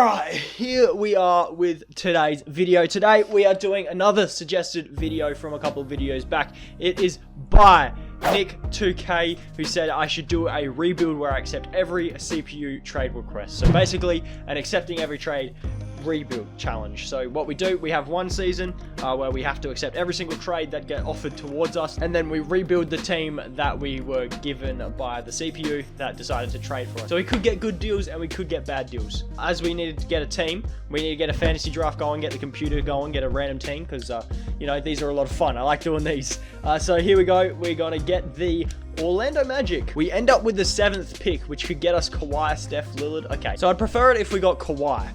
Alright, here we are with today's video. Today we are doing another suggested video from a couple of videos back. It is by Nick2K, who said I should do a rebuild where I accept every CPU trade request. So basically, an accepting every trade rebuild challenge. So what we do, we have one season where we have to accept every single trade that get offered towards us, and then we rebuild the team that we were given by the CPU that decided to trade for us. So we could get good deals and we could get bad deals. As we needed to get a team, we need to get a fantasy draft going, get the computer going, get a random team, because you know, these are a lot of fun. I like doing these. So here we go. We're gonna get the Orlando Magic. We end up with the 7th pick, which could get us Kawhi, Steph, Lillard. Okay, so I'd prefer it if we got Kawhi.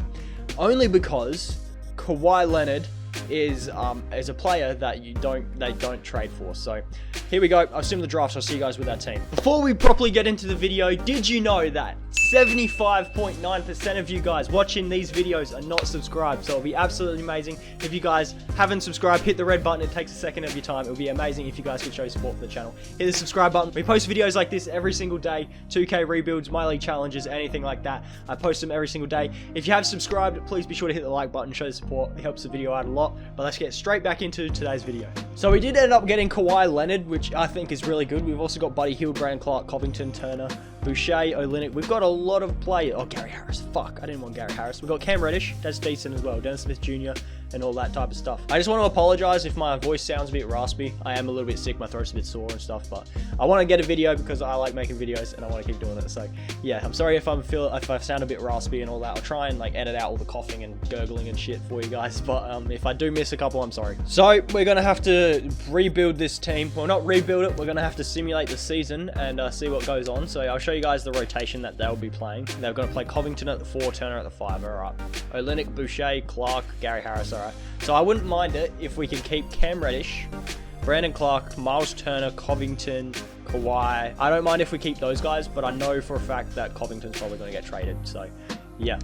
Only because Kawhi Leonard is a player that they don't trade for. So here we go. I've seen the draft, so I'll see you guys with that team. Before we properly get into the video, did you know that 75.9% of you guys watching these videos are not subscribed? So it'll be absolutely amazing if you guys haven't subscribed. Hit the red button. It takes a second of your time. It would be amazing if you guys could show support for the channel. Hit the subscribe button. We post videos like this every single day. 2K rebuilds, my league challenges, anything like that. I post them every single day. If you have subscribed, please be sure to hit the like button, show the support. It helps the video out a lot. But let's get straight back into today's video. So we did end up getting Kawhi Leonard, which I think is really good. We've also got Buddy Hield, Brandon Clark, Covington, Turner, Boucher, Olynyk. We've got a lot of players. Oh, Gary Harris. Fuck, I didn't want Gary Harris. We've got Cam Reddish. That's decent as well. Dennis Smith Jr. and all that type of stuff. I just want to apologize if my voice sounds a bit raspy. I am a little bit sick. My throat's a bit sore and stuff, but I want to get a video because I like making videos and I want to keep doing it. So yeah, I'm sorry if I sound a bit raspy and all that. I'll try and like edit out all the coughing and gurgling and shit for you guys. But if I do miss a couple, I'm sorry. So we're gonna have to rebuild this team. Well, not rebuild it. We're gonna have to simulate the season and see what goes on. So I'll show you guys the rotation that they'll be playing. They're gonna play Covington at the 4, Turner at the 5. All right. Olynyk, Boucher, Clark, Gary Harris. All right. So I wouldn't mind it if we could keep Cam Reddish, Brandon Clark, Miles Turner, Covington, Kawhi. I don't mind if we keep those guys, but I know for a fact that Covington's probably going to get traded. So yeah,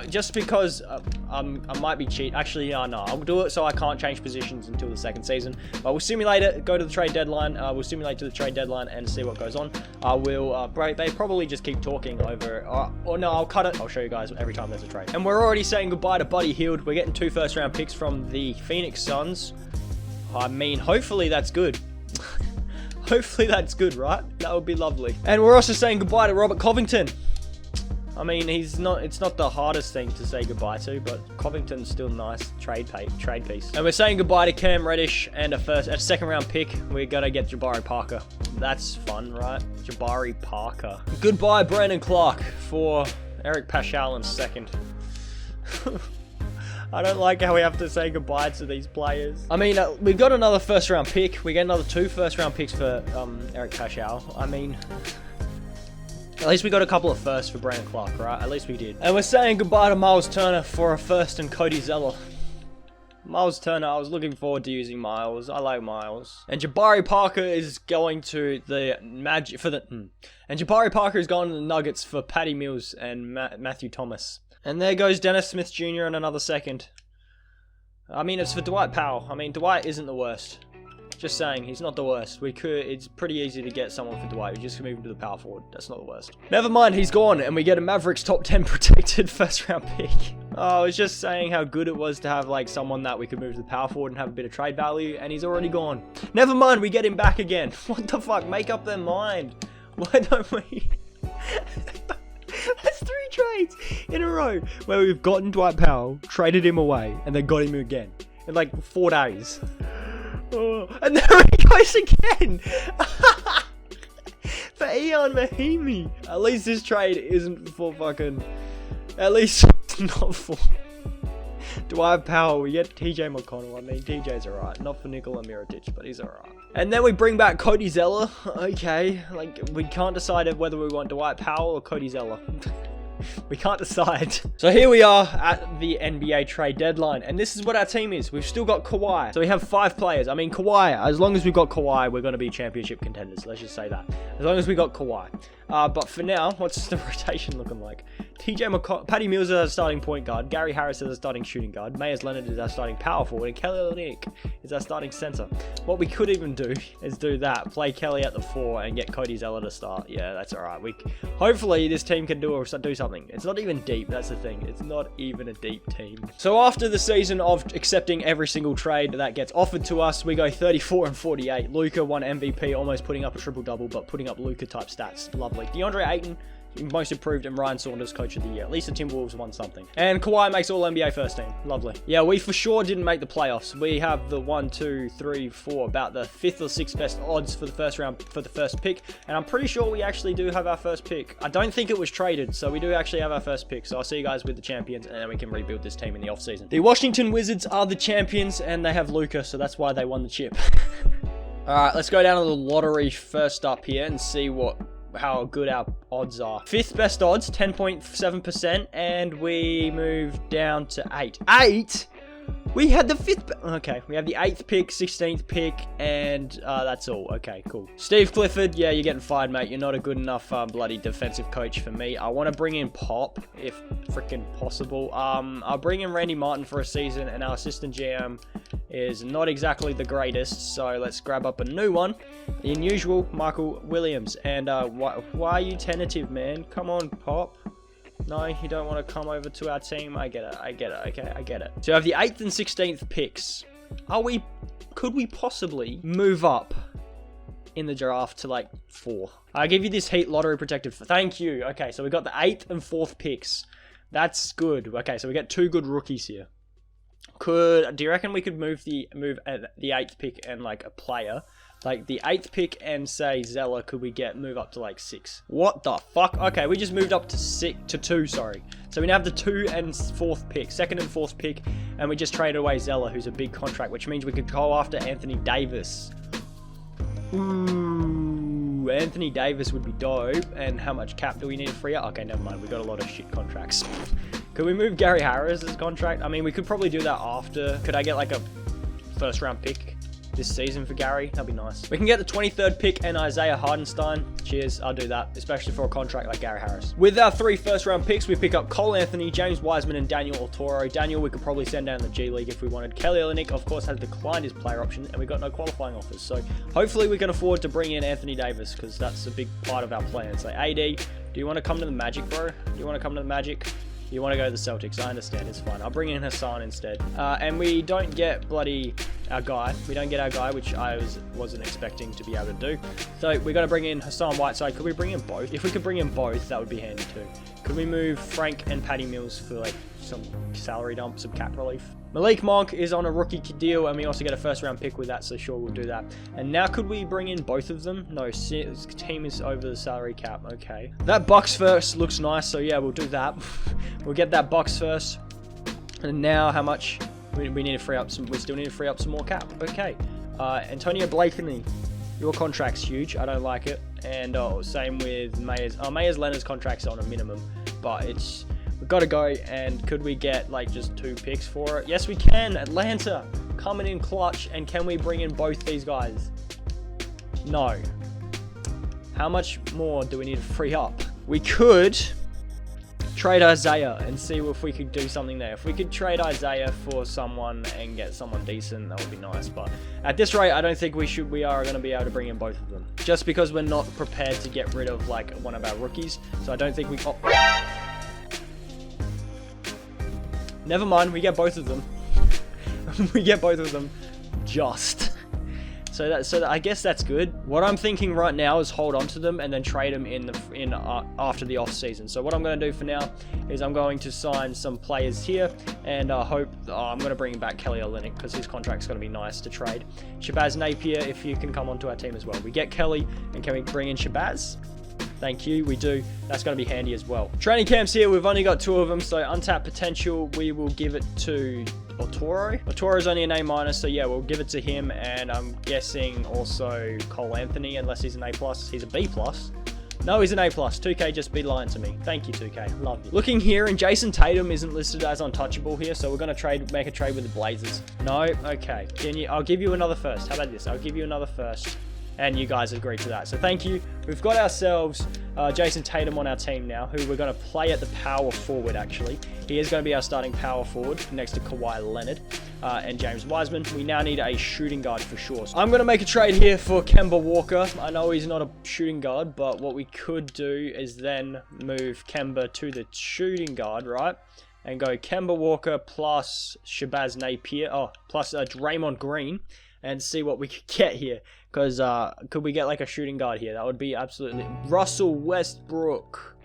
just because I might be cheat. Actually, no, I'll do it so I can't change positions until the second season. But we'll simulate it, go to the trade deadline. We'll simulate to the trade deadline and see what goes on. They probably just keep talking over, or no, I'll cut it. I'll show you guys every time there's a trade. And we're already saying goodbye to Buddy Hield. We're getting 2 first-round picks from the Phoenix Suns. I mean, hopefully that's good. Hopefully that's good, right? That would be lovely. And we're also saying goodbye to Robert Covington. I mean, it's not the hardest thing to say goodbye to, but Covington's still a nice trade piece. And we're saying goodbye to Cam Reddish and a second round pick. We're gonna get Jabari Parker. That's fun, right? Jabari Parker. Goodbye, Brandon Clark, for Eric Paschal in second. I don't like how we have to say goodbye to these players. I mean, we got another first round pick. We get another 2 first round picks for Eric Paschal. I mean, at least we got a couple of firsts for Brandon Clark, right? At least we did. And we're saying goodbye to Miles Turner for a first and Cody Zeller. Miles Turner, I was looking forward to using Miles. I like Miles. And Jabari Parker is going to the Magic for the... And Jabari Parker is going to the Nuggets for Patty Mills and Matthew Thomas. And there goes Dennis Smith Jr. in another second. I mean, it's for Dwight Powell. I mean, Dwight isn't the worst. Just saying, he's not the worst. It's pretty easy to get someone for Dwight. We just move him to the power forward. That's not the worst. Never mind, he's gone, and we get a Mavericks top 10 protected first round pick. Oh, I was just saying how good it was to have like someone that we could move to the power forward and have a bit of trade value, and he's already gone. Never mind, we get him back again. What the fuck? Make up their mind. Why don't we? That's 3 trades in a row where we've gotten Dwight Powell, traded him away, and then got him again in like 4 days. Oh, and there he goes again! For Ian Mahimi. At least this trade isn't for fucking... At least it's not for... Dwight Powell. We get TJ McConnell. I mean, TJ's alright. Not for Nikola Mirotic, but he's alright. And then we bring back Cody Zeller. Okay, like, we can't decide whether we want Dwight Powell or Cody Zeller. We can't decide. So here we are at the NBA trade deadline, and this is what our team is. We've still got Kawhi. So we have 5 players. I mean, Kawhi, as long as we've got Kawhi, we're going to be championship contenders. Let's just say that. As long as we got Kawhi. But for now, what's the rotation looking like? Patty Mills is our starting point guard. Gary Harris is our starting shooting guard. Mayers Leonard is our starting power forward. And Kelly Olynyk is our starting center. What we could even do is do that. Play Kelly at the 4 and get Cody Zeller to start. Yeah, that's all right. Hopefully this team can do something. It's not even deep. That's the thing. It's not even a deep team. So after the season of accepting every single trade that gets offered to us, we go 34 and 48. Luka won MVP, almost putting up a triple-double, but putting up Luka type stats. Lovely. DeAndre Ayton, most improved, and Ryan Saunders, coach of the year. At least the Timberwolves won something. And Kawhi makes all NBA first team. Lovely. Yeah, we for sure didn't make the playoffs. We have the 1, 2, 3, 4, about the 5th or 6th best odds for the first round, for the first pick. And I'm pretty sure we actually do have our first pick. I don't think it was traded, so we do actually have our first pick. So I'll see you guys with the champions, and then we can rebuild this team in the offseason. The Washington Wizards are the champions, and they have Luka, so that's why they won the chip. Alright, let's go down to the lottery first up here and see how good our odds are. 5th best odds, 10.7%, and we moved down to 8. 8? We had the 5th. Okay, we have the 8th pick, 16th pick, and that's all. Okay, cool. Steve Clifford, yeah, you're getting fired, mate. You're not a good enough bloody defensive coach for me. I want to bring in Pop, if freaking possible. I'll bring in Randy Martin for a season, and our assistant GM is not exactly the greatest, so let's grab up a new one. The unusual Michael Williams. And why are you tentative, man? Come on, Pop. No, you don't want to come over to our team. I get it. Okay, I get it. So I have the 8th and 16th picks. Could we possibly move up in the draft to like 4? I give you this Heat lottery protected. Thank you. Okay, so we got the 8th and 4th picks. That's good. Okay, so we get 2 good rookies here. Do you reckon we could move the 8th pick and like a player? Like the 8th pick and say Zeller, could we move up to like 6? What the fuck? Okay, we just moved up to 2, sorry. So we now have the 2 and 4th pick, 2nd and 4th pick, and we just traded away Zeller, who's a big contract, which means we could go after Anthony Davis. Ooh, Anthony Davis would be dope. And how much cap do we need to free up? Okay, never mind. We got a lot of shit contracts. Could we move Gary Harris's contract? I mean, we could probably do that after. Could I get like a first round pick this season for Gary? That'd be nice. We can get the 23rd pick and Isaiah Hardenstein. Cheers, I'll do that, especially for a contract like Gary Harris. With our 3 first round picks, we pick up Cole Anthony, James Wiseman, and Daniel Otoro. Daniel, we could probably send down the G League if we wanted. Kelly Olynyk, of course, has declined his player option, and we got no qualifying offers. So hopefully we can afford to bring in Anthony Davis, because that's a big part of our plan. So AD, do you want to come to the Magic, bro? Do you want to come to the Magic? You want to go to the Celtics, I understand, it's fine. I'll bring in Hassan instead. And we don't get bloody our guy. We don't get our guy, which I wasn't expecting to be able to do. So we got to bring in Hassan Whiteside. Could we bring in both? If we could bring in both, that would be handy too. Could we move Frank and Patty Mills for like some salary dump, some cap relief? Malik Monk is on a rookie deal, and we also get a first round pick with that, so sure, we'll do that. And now could we bring in both of them? No, team is over the salary cap. Okay. That Bucks first looks nice, so yeah, we'll do that. We'll get that Bucks first. And now how much? We need to free up some, we still need to free up some more cap. Okay. Antonio Blakeney, your contract's huge. I don't like it. And same with Mayers. Mayers Leonard's contract's on a minimum, but we've got to go. And could we get like just 2 picks for it? Yes, we can. Atlanta coming in clutch. And can we bring in both these guys? No. How much more do we need to free up? We could trade Isaiah and see if we could do something there. If we could trade Isaiah for someone and get someone decent, that would be nice. But at this rate, I don't think we are going to be able to bring in both of them. Just because we're not prepared to get rid of like one of our rookies. So I don't think we... Oh. Never mind, we get both of them. We get both of them. Just. So I guess that's good. What I'm thinking right now is hold on to them and then trade them after the off season. So what I'm going to do for now is I'm going to sign some players here, and I'm going to bring back Kelly Olynyk because his contract's going to be nice to trade. Shabazz Napier, if you can come onto our team as well. We get Kelly, and can we bring in Shabazz? Thank you, we do. That's going to be handy as well. Training camps here, we've only got 2 of them, so untapped potential, we will give it to Otoro. Otoro's only an A-, so yeah, we'll give it to him, and I'm guessing also Cole Anthony, unless he's an A+. He's a B+. No, he's an A+. 2K just be lying to me. Thank you, 2K. Love you. Looking here, and Jason Tatum isn't listed as untouchable here, so we're going to make a trade with the Blazers. No? Okay. I'll give you another first. How about this? I'll give you another first. and you guys agreed to that. So thank you. We've got ourselves Jason Tatum on our team now, who we're going to play at the power forward, actually. He is going to be our starting power forward next to Kawhi Leonard and James Wiseman. We now need a shooting guard for sure. So I'm going to make a trade here for Kemba Walker. I know he's not a shooting guard, but what we could do is then move Kemba to the shooting guard, right? And go Kemba Walker plus Shabazz Napier, plus Draymond Green, and see what we could get here. Because could we get like a shooting guard here? That would be absolutely... Russell Westbrook.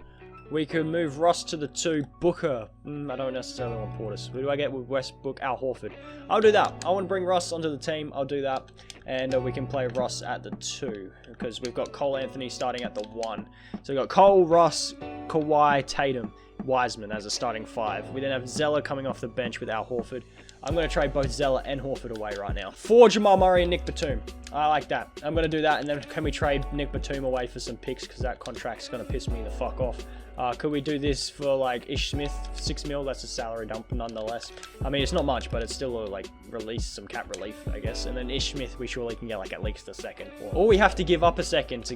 We could move Russ to the 2. Booker. I don't necessarily want Portis. Who do I get with Westbrook? Al Horford. I'll do that. I want to bring Russ onto the team. I'll do that. And we can play Russ at the 2. Because we've got Cole Anthony starting at the 1. So we've got Cole, Russ, Kawhi, Tatum, Wiseman as a starting 5. We then have Zeller coming off the bench with Al Horford. I'm going to trade both Zeller and Horford away right now. For Jamal Murray and Nick Batum. I like that. I'm going to do that, and then can we trade Nick Batum away for some picks, because that contract's going to piss me the fuck off. Could we do this for like Ish Smith, 6 mil? That's a salary dump nonetheless. I mean, it's not much, but it's still like release some cap relief, I guess. And then Ish Smith, we surely can get like at least a second. Or we have to give up a second to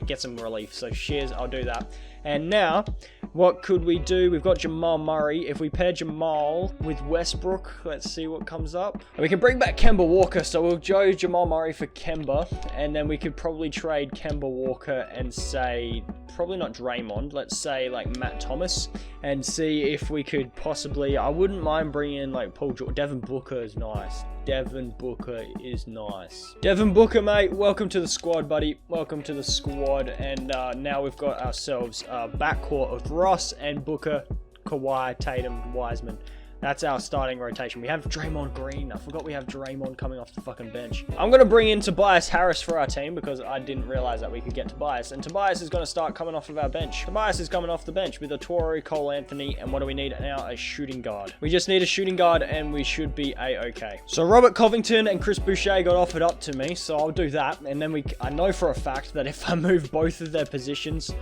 get some relief. So Shears, I'll do that. And now, what could we do? We've got Jamal Murray. If we pair Jamal with Westbrook, let's see what comes up. And we can bring back Kemba Walker. So we'll go Jamal Murray for Kemba. And then we could probably trade Kemba Walker and say, probably not Draymond. Let's say like Matt Thomas. And see if we could possibly, I wouldn't mind bringing in like Paul George. Devin Booker is nice. Devin Booker is nice. Devin Booker, mate, welcome to the squad, buddy. Welcome to the squad. And now we've got ourselves a backcourt of Russ and Booker, Kawhi, Tatum, Wiseman. That's our starting rotation. We have Draymond Green. I forgot we have Draymond coming off the fucking bench. I'm going to bring in Tobias Harris for our team because I didn't realize that we could get Tobias. And Tobias is going to start coming off of our bench. Tobias is coming off the bench with a Torrey, Cole Anthony. And what do we need now? A shooting guard. We just need a shooting guard and we should be a-okay. So Robert Covington and Chris Boucher got offered up to me. So I'll do that. And then I know for a fact that if I move both of their positions,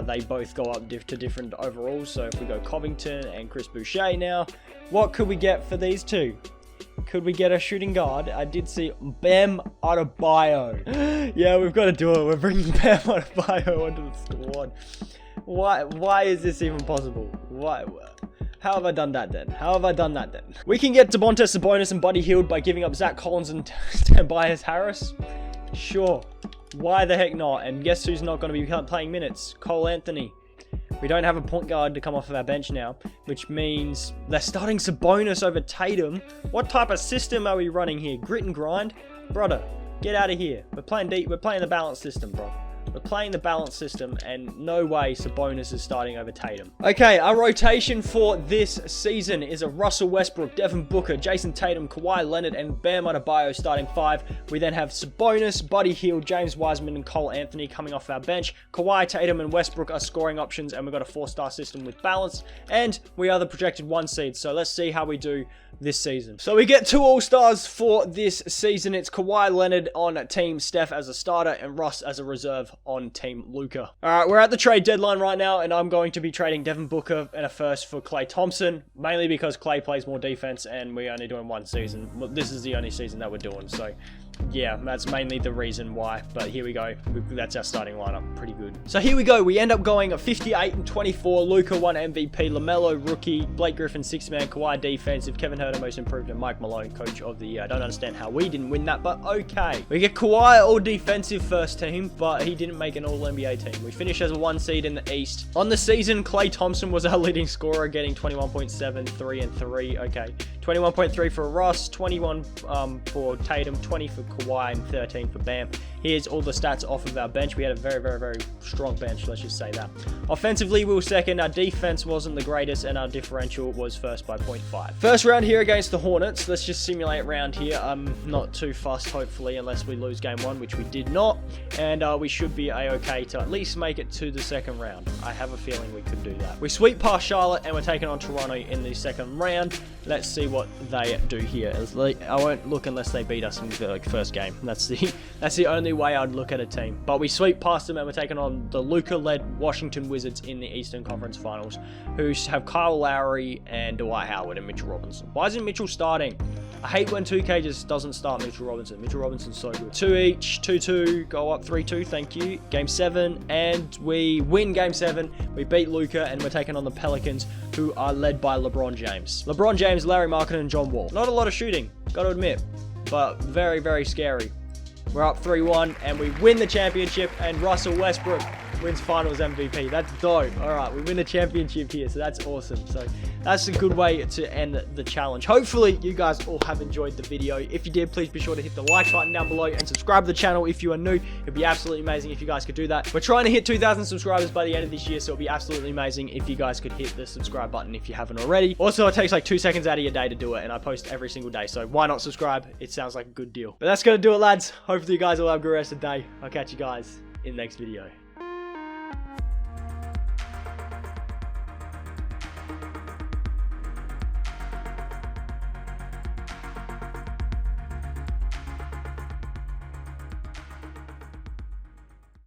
they both go up to different overalls. So if we go Covington and Chris Boucher now, what could we get for these two? Could we get a shooting guard? I did see Bam Adebayo. Yeah, we've got to do it. We're bringing Bam Adebayo onto the squad. Why is this even possible? Why? How have I done that then? How have I done that then? We can get Domantas Sabonis and Buddy Hield by giving up Zach Collins and Tobias Harris. Sure. Why the heck not? And guess who's not going to be playing minutes? Cole Anthony. We don't have a point guard to come off of our bench now, which means they're starting Sabonis over Tatum. What type of system are we running here? Grit and grind? Brother, get out of here. We're playing the balanced system, bro. We're playing the balanced system, and no way Sabonis is starting over Tatum. Okay, our rotation for this season is a Russell Westbrook, Devin Booker, Jason Tatum, Kawhi Leonard, and Bam Adebayo starting 5. We then have Sabonis, Buddy Hield, James Wiseman, and Cole Anthony coming off our bench. Kawhi, Tatum, and Westbrook are scoring options, and we've got a 4-star system with balance, and we are the projected 1 seed. So let's see how we do this season. So we get 2 All-Stars for this season. It's Kawhi Leonard on Team Steph as a starter and Russ as a reserve on Team Luka. Alright, we're at the trade deadline right now, and I'm going to be trading Devin Booker and a first for Klay Thompson, mainly because Klay plays more defense and we're only doing 1 season. Well, this is the only season that we're doing, so yeah, that's mainly the reason why. But here we go. That's our starting lineup. Pretty good. So here we go. We end up going 58 and 24. Luka 1 MVP. LaMelo rookie. Blake Griffin 6-man. Kawhi defensive. Kevin Herter most improved. And Mike Malone coach of the year. I don't understand how we didn't win that, but okay. We get Kawhi all defensive first team, but he didn't make an all NBA team. We finished as a 1 seed in the East. On the season, Klay Thompson was our leading scorer, getting 21.7, 3 and 3. Okay. 21.3 for Russ, 21 for Tatum, 20 for Kawhi, and 13 for Bam. Here's all the stats off of our bench. We had a very, very, very strong bench, let's just say that. Offensively, we were second. Our defense wasn't the greatest, and our differential was first by 0.5. First round here against the Hornets. Let's just simulate round here. I'm not too fussed, hopefully, unless we lose game 1, which we did not. And we should be a-okay to at least make it to the second round. I have a feeling we could do that. We sweep past Charlotte, and we're taking on Toronto in the second round. Let's see what they do here. I won't look unless they beat us in the first game. That's the only way I'd look at a team. But we sweep past them and we're taking on the Luka-led Washington Wizards in the Eastern Conference Finals, who have Kyle Lowry and Dwight Howard and Mitchell Robinson. Why isn't Mitchell starting? I hate when 2K just doesn't start Mitchell Robinson. Mitchell Robinson's so good. 2 each, 2-2, go up 3-2, thank you. Game 7, and we win Game 7. We beat Luka, and we're taking on the Pelicans, who are led by LeBron James. LeBron James, Larry Markkinen, and John Wall. Not a lot of shooting, gotta admit, but very, very scary. We're up 3-1, and we win the championship, and Russell Westbrook wins Finals MVP. That's dope. All right, we win the championship here, so that's awesome. So that's a good way to end the challenge. Hopefully, you guys all have enjoyed the video. If you did, please be sure to hit the like button down below and subscribe to the channel if you are new. It'd be absolutely amazing if you guys could do that. We're trying to hit 2,000 subscribers by the end of this year, so it'd be absolutely amazing if you guys could hit the subscribe button if you haven't already. Also, it takes like 2 seconds out of your day to do it, and I post every single day, so why not subscribe? It sounds like a good deal. But that's going to do it, lads. Hopefully, you guys all have a good rest of the day. I'll catch you guys in the next video.